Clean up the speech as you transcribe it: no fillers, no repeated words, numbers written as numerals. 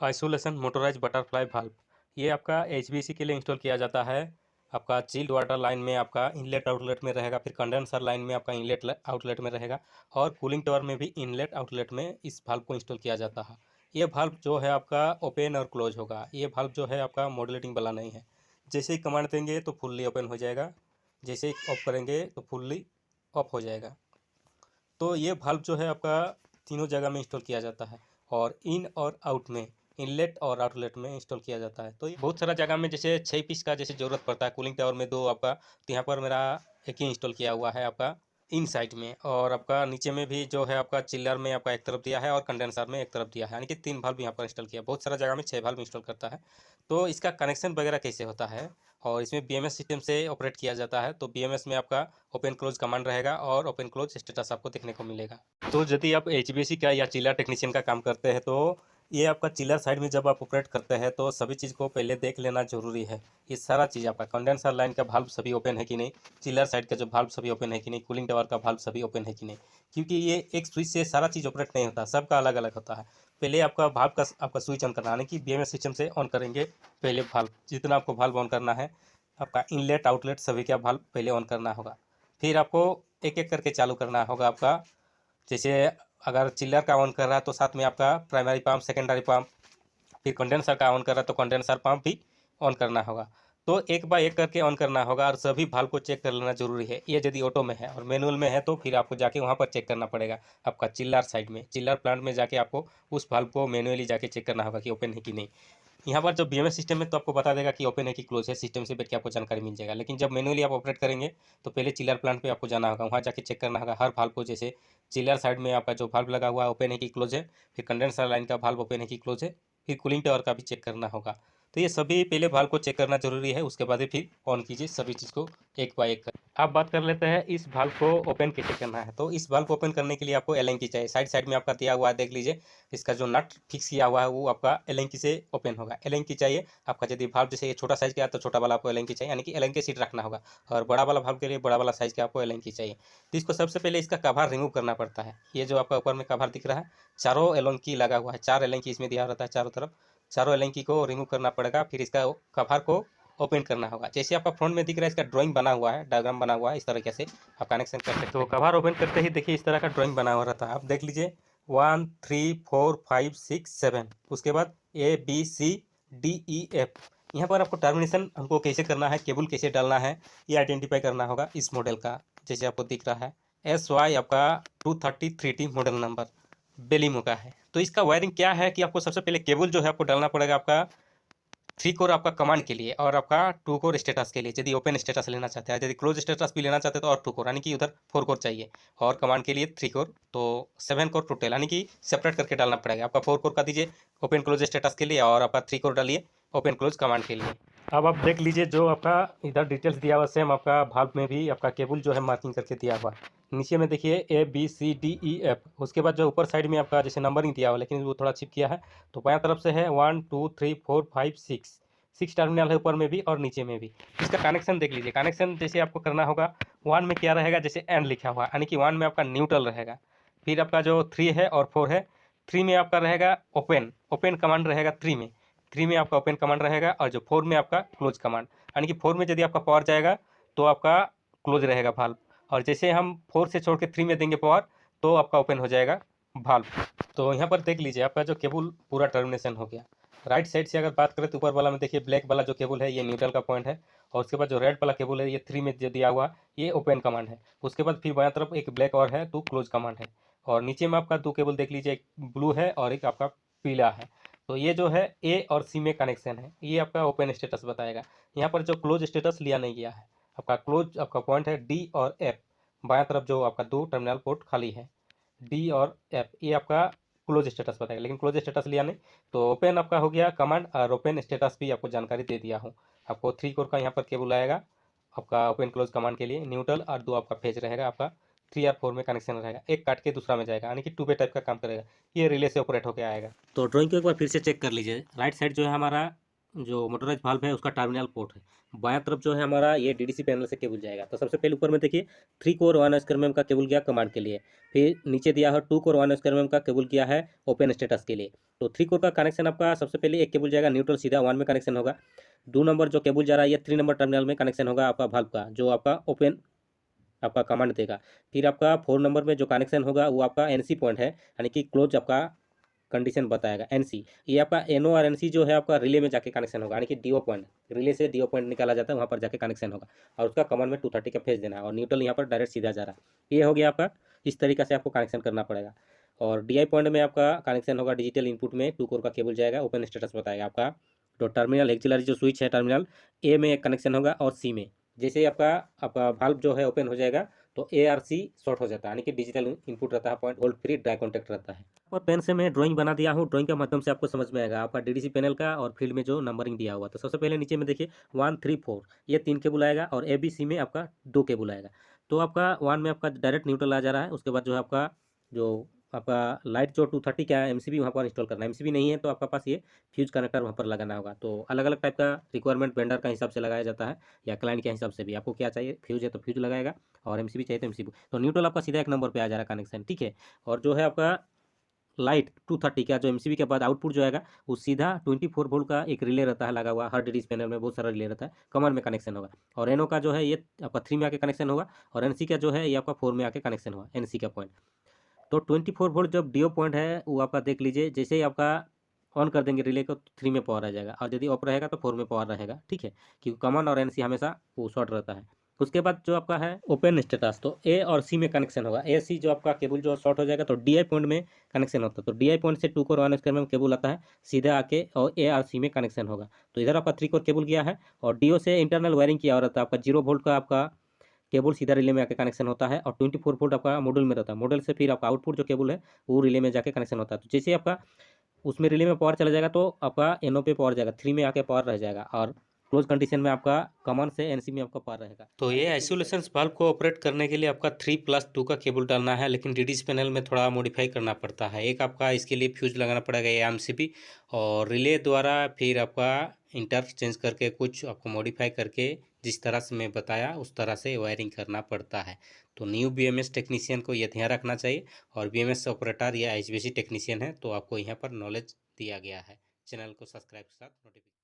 Isolation motorise butterfly valve ये आपका HVAC के लिए इंस्टॉल किया जाता है। आपका चिल्ड वाटर लाइन में आपका इनलेट आउटलेट में रहेगा, फिर कंडेंसर लाइन में आपका इनलेट आउटलेट में रहेगा और कूलिंग टावर में भी इनलेट आउटलेट में इस वाल्व को इंस्टॉल किया जाता है। ये वाल्व जो है आपका ओपन और क्लोज होगा। ये वाल्व जो है आपका मॉड्यूलेटिंग वाला नहीं है। जैसे ही कमांड देंगे तो फुल्ली ओपन हो जाएगा, जैसे ही ऑफ करेंगे तो फुल्ली ऑफ हो जाएगा। तो ये वाल्व जो है आपका तीनों जगह में इंस्टॉल किया जाता है और इन और आउट में, इनलेट और आउटलेट में इंस्टॉल किया जाता है। तो ये बहुत सारा जगह में जैसे 6 पीस का जैसे ज़रूरत पड़ता है, कूलिंग टावर में 2 आपका, तो यहाँ पर मेरा एक ही इंस्टॉल किया हुआ है आपका इन साइड में। और आपका नीचे में भी जो है आपका चिल्लर में आपका एक तरफ दिया है और कंडेंसर में एक तरफ दिया है, यानी कि 3 वाल्व यहाँ पर इंस्टॉल किया। बहुत सारा जगह में 6 वाल्व इंस्टॉल करता है। तो इसका कनेक्शन वगैरह कैसे होता है और इसमें बीएमएस सिस्टम से ऑपरेट किया जाता है। तो बीएमएस में आपका ओपन क्लोज कमांड रहेगा और ओपन क्लोज स्टेटस आपको देखने को मिलेगा। तो यदि आप एचवीएसी का या चिलर टेक्नीशियन का काम करते हैं तो ये आपका चिलर साइड में जब आप ऑपरेट करते हैं तो सभी चीज़ को पहले देख लेना जरूरी है। ये सारा चीज़ आपका कंडेंसर लाइन का वाल्व सभी ओपन है कि नहीं, चिलर साइड का जो वाल्व सभी ओपन है कि नहीं, कूलिंग टावर का वाल्व सभी ओपन है कि नहीं, क्योंकि ये एक स्विच से सारा चीज़ ऑपरेट नहीं होता, सबका अलग अलग होता है। पहले आपका वाल्व का आपका स्विच ऑन करना, यानी कि बीएमएस सिस्टम से ऑन करेंगे पहले वाल्व, जितना आपको वाल्व ऑन करना है आपका इनलेट आउटलेट सभी का वाल्व पहले ऑन करना होगा। फिर आपको एक एक करके चालू करना होगा आपका। जैसे अगर चिल्लर का ऑन कर रहा है तो साथ में आपका प्राइमरी पंप, सेकेंडरी पंप, फिर कंडेंसर का ऑन कर रहा है तो कंडेंसर पंप भी ऑन करना होगा। तो एक बाय एक करके ऑन करना होगा और सभी वाल्व को चेक कर लेना जरूरी है। ये यदि ऑटो में है और मैनुअल में है तो फिर आपको जाके वहाँ पर चेक करना पड़ेगा। आपका चिल्लर साइड में, चिल्लर प्लांट में जाके आपको उस वाल्व को मैनुअली जाके चेक करना होगा कि ओपन है कि नहीं। यहाँ पर जब बीएमएस सिस्टम है तो आपको बता देगा कि ओपन है कि क्लोज है, सिस्टम से बैठ के आपको जानकारी मिल जाएगा। लेकिन जब मैनुअली आप ऑपरेट करेंगे तो पहले चिलर प्लांट पे आपको जाना होगा, वहाँ जाके चेक करना होगा हर वाल्व को। जैसे चिलर साइड में आपका जो वाल्व लगा हुआ है ओपन है कि क्लोज है, फिर कंडेंसर लाइन का वाल्व ओपन है कि क्लोज है, फिर कूलिंग टावर का भी चेक करना होगा। तो ये सभी पहले वाल्व को चेक करना जरूरी है, उसके बाद ही फिर ऑन कीजिए सभी चीज़ को एक बाय एक। आप बात कर लेते हैं इस वाल्व को ओपन कैसे करना है। तो इस वाल्व को ओपन करने के लिए आपको एलन की चाहिए। साइड साइड में आपका दिया हुआ है, देख लीजिए। इसका जो नट फिक्स किया हुआ है वो आपका एलन की से ओपन होगा। एलन की चाहिए आपका। यदि वाल्व जैसे ये छोटा साइज का है तो छोटा वाला आपको एलन की चाहिए, यानी कि एलन के सीट रखना होगा। और बड़ा वाला वाल्व के लिए बड़ा वाला साइज का आपको एलन की चाहिए। तो इसको सबसे पहले इसका कवर रिमूव करना पड़ता है। ये जो आपका ऊपर में कवर दिख रहा है, चारों एलन की लगा हुआ है, 4 एलन की इसमें दिया रहता है चारों तरफ। चारों एलन को रिमूव करना पड़ेगा, फिर इसका कवर को ओपन करना होगा। जैसे आपका फ्रंट में दिख रहा है, इसका ड्राइंग बना हुआ है, डायग्राम बना हुआ है, इस तरीके से आप कनेक्शन कर सकते हैं। तो कवर ओपन करते ही देखिए इस तरह का ड्राइंग बना हुआ रहता है, आप देख लीजिए। 1 3 4 5 6 7, उसके बाद ABCDEF। यहाँ पर आपको टर्मिनेशन हमको कैसे करना है, केबल कैसे डालना है, ये आइडेंटिफाई करना होगा इस मॉडल का। जैसे आपको दिख रहा है SY आपका 233T मॉडल नंबर बेलिमो का है। तो इसका वायरिंग क्या है कि आपको सबसे पहले केबल जो है आपको डालना पड़ेगा आपका 3 कोर आपका कमांड के लिए और आपका 2 कोर स्टेटस के लिए। यदि ओपन स्टेटस लेना चाहते हैं, यदि क्लोज स्टेटस भी लेना चाहते हैं तो और 2 कोर, यानी कि उधर 4 कोर चाहिए और कमांड के लिए 3 कोर, तो 7 कोर टोटल, यानी कि सेपरेट करके डालना पड़ेगा। आपका 4 कोर का दीजिए ओपन क्लोज स्टेटस के लिए और आपका 3 कोर डालिए ओपन क्लोज कमांड के लिए। अब आप देख लीजिए जो आपका इधर डिटेल्स दिया हुआ सेम आपका भाग में भी आपका केबल जो है मार्किंग करके दिया हुआ। नीचे में देखिए ABCDEF, उसके बाद जो ऊपर साइड में आपका जैसे नंबरिंग दिया हुआ लेकिन वो थोड़ा छिप किया है। तो बायां तरफ से है 1 2 3 4 5 6 टर्मिनल है ऊपर में भी और नीचे में भी। इसका कनेक्शन देख लीजिए। कनेक्शन जैसे आपको करना होगा, 1 में क्या रहेगा, जैसे एंड लिखा हुआ, यानी कि 1 में आपका न्यूट्रल रहेगा। फिर आपका जो 3 है और 4 है, 3 में आपका रहेगा ओपन, ओपन कमांड रहेगा 3 में। 3 में आपका ओपन कमांड रहेगा और जो 4 में आपका क्लोज कमांड, यानी कि 4 में यदि आपका पावर जाएगा तो आपका क्लोज रहेगा वाल्व, और जैसे हम 4 से छोड़ के 3 में देंगे पावर तो आपका ओपन हो जाएगा वाल्व। तो यहाँ पर देख लीजिए आपका जो केबल पूरा टर्मिनेशन हो गया। राइट साइड से अगर बात करें तो ऊपर वाला में देखिए ब्लैक वाला जो केबल है ये न्यूट्रल का पॉइंट है, और उसके बाद जो रेड वाला केबल है ये 3 में जो दिया हुआ ये ओपन कमांड है। उसके बाद फिर बाएं तरफ एक ब्लैक और है तो क्लोज कमांड है, और नीचे में आपका 2 केबल देख लीजिए, एक ब्लू है और एक आपका पीला है। तो ये जो है A और C में कनेक्शन है, ये आपका ओपन स्टेटस बताएगा। यहाँ पर जो क्लोज स्टेटस लिया नहीं गया है, आपका क्लोज आपका पॉइंट है D और F। बाएं तरफ जो आपका 2 टर्मिनल पोर्ट खाली है D और F, ये आपका क्लोज स्टेटस बताएगा, लेकिन क्लोज स्टेटस लिया नहीं। तो ओपन आपका हो गया कमांड, और ओपन स्टेटस भी आपको जानकारी दे दिया हूँ। आपको 3 कोर का यहाँ पर केबल आएगा आपका ओपन क्लोज कमांड के लिए, न्यूट्रल, और 2 आपका फेज रहेगा आपका, 3 और 4 में कनेक्शन रहेगा, एक काट के दूसरा में जाएगा, यानी कि 2 वे टाइप का काम करेगा। ये रिले से ऑपरेट होकर आएगा। तो ड्राइंग को एक बार फिर से चेक कर लीजिए। राइट साइड जो है हमारा जो मोटराइज वाल्व है उसका टर्मिनल पोर्ट है। बायां तरफ जो है हमारा ये डीडीसी पैनल से केबल जाएगा। तो सबसे पहले ऊपर में देखिए 3 कोर 1 स्क्वायर mm का केबल गया कमांड के लिए। फिर नीचे दिया है 2 कोर 1 स्क्वायर mm का केबल गया है ओपन स्टेटस के लिए। तो 3 कोर का कनेक्शन आपका सबसे पहले एक केबल जाएगा न्यूट्रल, सीधा 1 में कनेक्शन होगा। 2 नंबर जो केबल जा रहा है ये 3 नंबर टर्मिनल में कनेक्शन होगा आपका वाल्व का, जो आपका ओपन आपका कमांड देगा। फिर आपका 4 नंबर में जो कनेक्शन होगा वो आपका एनसी पॉइंट है, यानी कि क्लोज आपका कंडीशन बताएगा एनसी। ये आपका एनओ और एनसी जो है आपका रिले में जाके कनेक्शन होगा, यानी कि डीओ पॉइंट, रिले से डीओ पॉइंट निकाला जाता है, वहाँ पर जाके कनेक्शन होगा और उसका कमांड में 230 का फेज देना है। और न्यूट्रल यहाँ पर डायरेक्ट सीधा जा रहा है। ये हो गया आपका, इस तरीके से आपको कनेक्शन करना पड़ेगा। और डीआई पॉइंट में आपका कनेक्शन होगा डिजिटल इनपुट में 2 कोर का केबल जाएगा, ओपन स्टेटस बताएगा आपका। तो टर्मिनल एक्सिलरी जो स्विच है टर्मिनल ए में कनेक्शन होगा और सी में। जैसे आपका आपका वाल्व जो है ओपन हो जाएगा तो ए आर सी शॉर्ट हो जाता है, यानी कि डिजिटल इनपुट रहता है, point hold free dry contact रहता है। और पेन से मैं ड्राइंग बना दिया हूँ, ड्राइंग के माध्यम से आपको समझ में आएगा आपका डीडीसी पैनल का और फील्ड में जो नंबरिंग दिया हुआ। तो सबसे पहले नीचे में देखिए 1 3 4 ये 3 केबल आएगा और ए बी सी में आपका 2 केबल आएगा। तो आपका 1 में आपका डायरेक्ट न्यूट्रल आ जा रहा है। उसके बाद जो है आपका जो आपका लाइट जो 230 का एमसीबी वहाँ पर इंस्टॉल करना है। एमसीबी नहीं है तो आपका पास ये फ्यूज कनेक्टर वहाँ पर लगाना होगा। तो अलग अलग टाइप का रिक्वायरमेंट वेंडर का हिसाब से लगाया जाता है या क्लाइंट के हिसाब से भी। आपको क्या चाहिए, फ्यूज है तो फ्यूज लगाएगा और एमसीबी चाहिए तो एमसीबी। तो न्यूट्रल आपका सीधा 1 नंबर पे आ जा रहा है कनेक्शन, ठीक है। और जो है आपका लाइट 230 का जो एमसीबी के बाद आउटपुट जो आएगा वो सीधा 24 वोल्ट का एक रिले रहता है लगा हुआ। हर डीडीसी पैनल में बहुत सारा रिले रहता है, कमर में कनेक्शन होगा। और एनओ का जो है ये आपका 3 में आके कनेक्शन होगा और एनसी का जो है ये आपका 4 में आके कनेक्शन होगा, एनसी का पॉइंट। तो 24 वोल्ट जब डीओ पॉइंट है वो आपका देख लीजिए, जैसे ही आपका ऑन कर देंगे रिले को 3 में पावर आ जाएगा और यदि ऑफ रहेगा तो 4 में पावर रहेगा, ठीक है, क्योंकि कॉमन और एनसी हमेशा वो शॉर्ट रहता है। उसके बाद जो आपका है ओपन स्टेटस, तो ए और सी में कनेक्शन होगा। ए सी जो आपका केबल जो शॉर्ट हो जाएगा तो डीआई पॉइंट में कनेक्शन होता है। तो डीआई पॉइंट से 2 कोर 1 स्क्वायर में केबल आता है सीधा आके और ए और सी में कनेक्शन होगा। तो इधर आपका 3 कोर केबल गया है और डीओ से इंटरनल वायरिंग किया हुआ रहता है आपका। 0 वोल्ट का आपका केबल सीधा रिले में आके कनेक्शन होता है और 24 वोल्ट आपका मॉड्यूल में रहता है। मॉड्यूल से फिर आपका आउटपुट जो केबल है वो रिले में जाके कनेक्शन होता है। तो जैसे आपका उसमें रिले में पावर चला जाएगा तो आपका एनओ पे पावर जाएगा, 3 में आके पावर रह जाएगा और क्लोज कंडीशन में आपका कॉमन से एनसी में आपका पावर रहेगा। तो ये आइसोलेशन वाल्व को ऑपरेट करने के लिए आपका 3+2 का केबल डालना है, लेकिन डीडीसी पैनल में थोड़ा मॉडिफाई करना पड़ता है। एक आपका इसके लिए फ्यूज लगाना पड़ेगा ये एमसीबी, और रिले द्वारा फिर आपका इंटरचेंज करके कुछ आपको मॉडिफाई करके जिस तरह से मैं बताया उस तरह से वायरिंग करना पड़ता है। तो न्यू बीएमएस टेक्नीशियन को यह ध्यान रखना चाहिए, और बीएमएस ऑपरेटर या एचवीएसी टेक्नीशियन है तो आपको यहाँ पर नॉलेज दिया गया है। चैनल को सब्सक्राइब के साथ नोटिफिकेशन